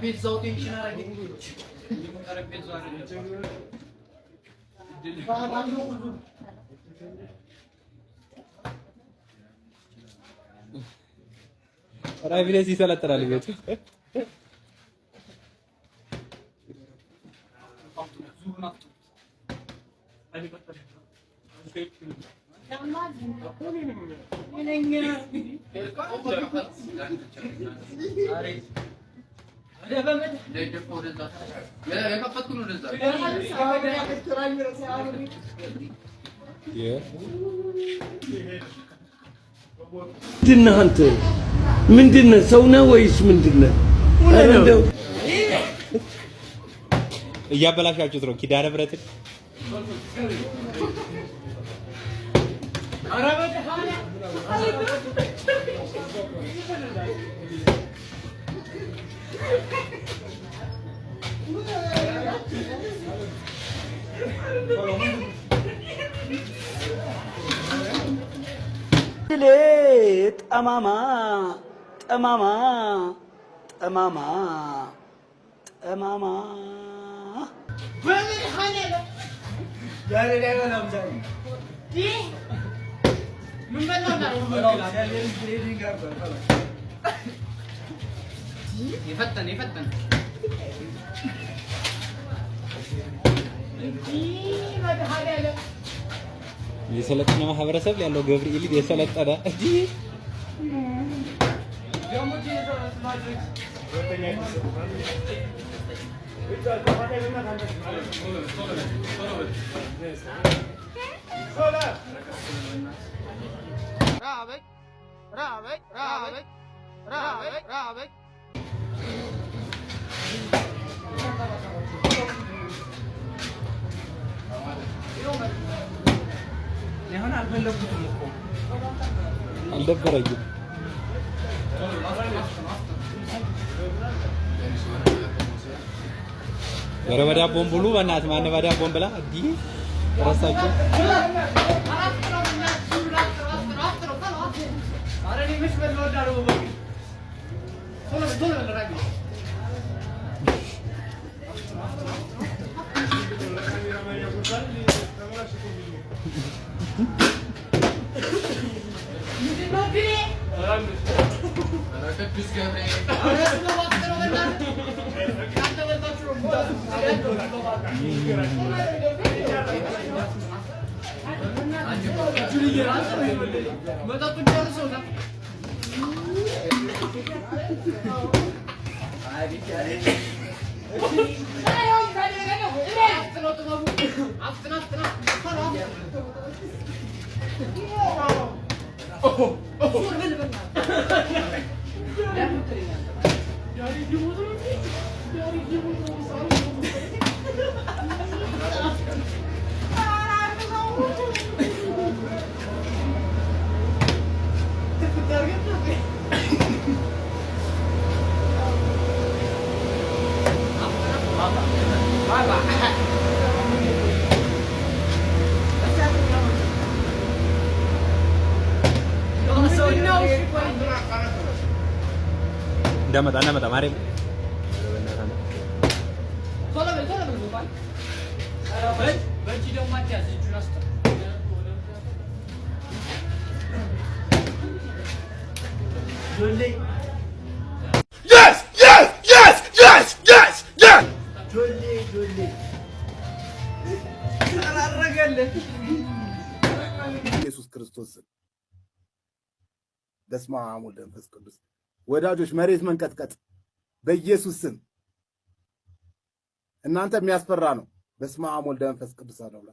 Pizza tem que tirar aqui. Cara, pizza. Ora evidence ይሰለጥናል ቤቱ ምንድነህ አንተ? ምንድነህ? ሰው ነህ ወይስ ምንድነህ? እንደው እያበላሻችሁት ነው ኪዳነ ምህረትን ጠማማ ጠማማ ጠማማ ጠማማ يفتن የሰለጠነ ማህበረሰብ ያለው ገብርኤል የሰለጠነ እንጂ አልደበረኝም ወረበዳ ቦምቡሉ በእናት ማን በዳ ቦምብላ አዲ ራሳቸው አረኔ ምሽ በለወዳሩ ቶሎ ለራጊ እንዳመጣ ማርያም ኢየሱስ ክርስቶስ በስመ አብ ወወልድ ወመንፈስ ቅዱስ። ወዳጆች መሬት መንቀጥቀጥ በኢየሱስ ስም። እናንተ የሚያስፈራ ነው። በስመ አብ ወልድ መንፈስ ቅዱስ አለ ብላ